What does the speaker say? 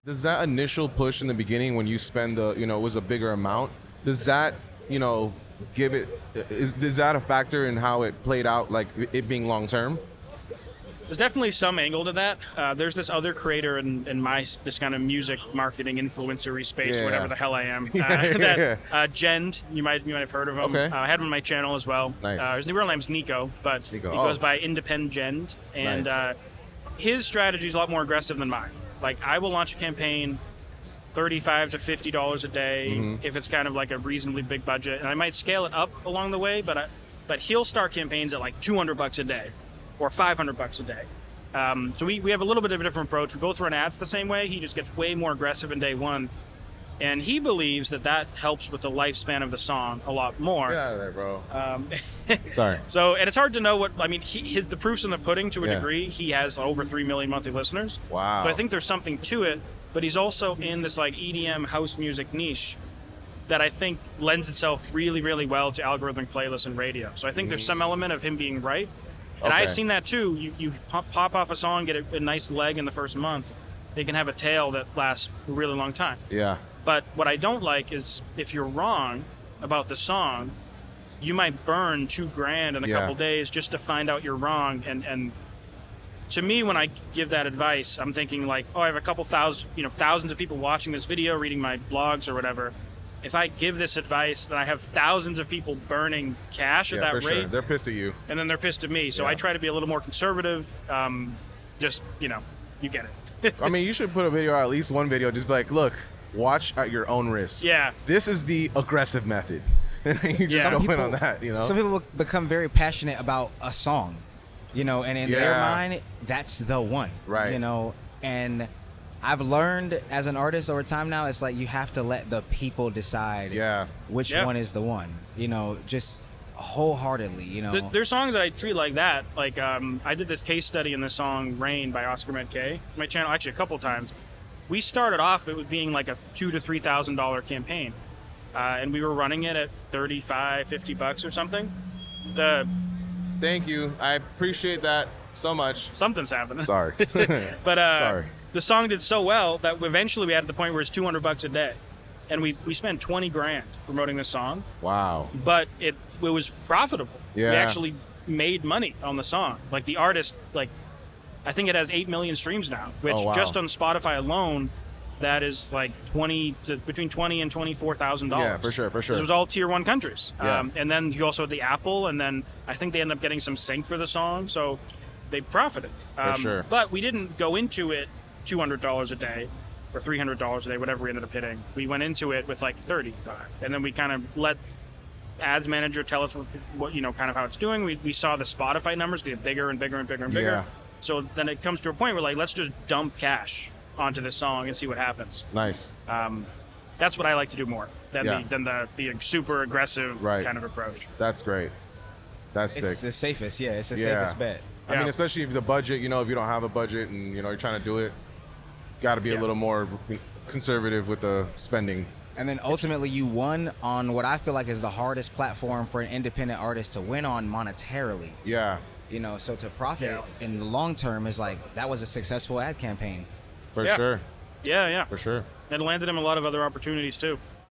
Does that initial push in the beginning when you spend the, it was a bigger amount, does that, give it, is that a factor in how it played out, like it being long term? There's definitely some angle to that. There's this other creator in this kind of music marketing influencery space, or whatever the hell I am. Jend, you might have heard of him. Okay. I had him on my channel as well. Nice. His real name's Nico, but he goes by Independent Jend, and his strategy is a lot more aggressive than mine. Like, I will launch a campaign $35 to $50 a day if it's kind of like a reasonably big budget, and I might scale it up along the way. But he'll start campaigns at like $200 a day. Or $500 a day. So we have a little bit of a different approach. We both run ads the same way. He just gets way more aggressive in day one. And he believes that helps with the lifespan of the song a lot more. Get out of there, bro. Sorry. So, and it's hard to know the proof's in the pudding to a degree. He has over 3 million monthly listeners. Wow. So I think there's something to it, but he's also in this like EDM house music niche that I think lends itself really, really well to algorithmic playlists and radio. So I think there's some element of him being right. And I've seen that too. You pop off a song, get a nice leg in the first month. They can have a tail that lasts a really long time. Yeah. But what I don't like is if you're wrong about the song, you might burn $2,000 in a couple days just to find out you're wrong. And to me, when I give that advice, I'm thinking like, I have a couple thousand, thousands of people watching this video, reading my blogs or whatever. If I give this advice, then I have thousands of people burning cash at that rate. Sure. They're pissed at you. And then they're pissed at me. So I try to be a little more conservative. You get it. I mean, you should put a video out, at least one video, just be like, look, watch at your own risk. Yeah. This is the aggressive method. You just go in on that, Some people become very passionate about a song, and in their mind, that's the one. Right. And I've learned as an artist over time now, it's like you have to let the people decide which one is the one, just wholeheartedly, There's songs that I treat like that. Like, I did this case study in the song Rain by Oskar Med K, my channel, actually a couple times. We started off it being like a $2,000 to $3,000 campaign. And we were running it at $35, $50 or something. Thank you. I appreciate that so much. Something's happening. Sorry. But sorry. The song did so well that eventually we had to the point where it's $200 a day, and we spent $20,000 promoting this song. Wow! But it was profitable. Yeah. We actually made money on the song. Like the artist, I think it has 8 million streams now, which just on Spotify alone, that is like between $20,000 and $24,000. Yeah, for sure. It was all tier 1 countries. Yeah. And then you also had the Apple, and then I think they ended up getting some sync for the song, so they profited. For sure. But we didn't go into it $200 a day or $300 a day, whatever we ended up hitting. We went into it with like 35, and then we kind of let ads manager tell us what kind of how it's doing. We saw the Spotify numbers get bigger and bigger and bigger and bigger. Yeah. So then it comes to a point where like, let's just dump cash onto this song and see what happens. Nice. That's what I like to do more than the super aggressive kind of approach. That's great. That's it's sick. the safest. Yeah, it's the safest bet. I mean, especially if the budget, if you don't have a budget and you're trying to do it, got to be a little more conservative with the spending. And then ultimately you won on what I feel like is the hardest platform for an independent artist to win on monetarily. Yeah. So to profit in the long term is like, that was a successful ad campaign. For sure. Yeah. For sure. It landed him a lot of other opportunities too.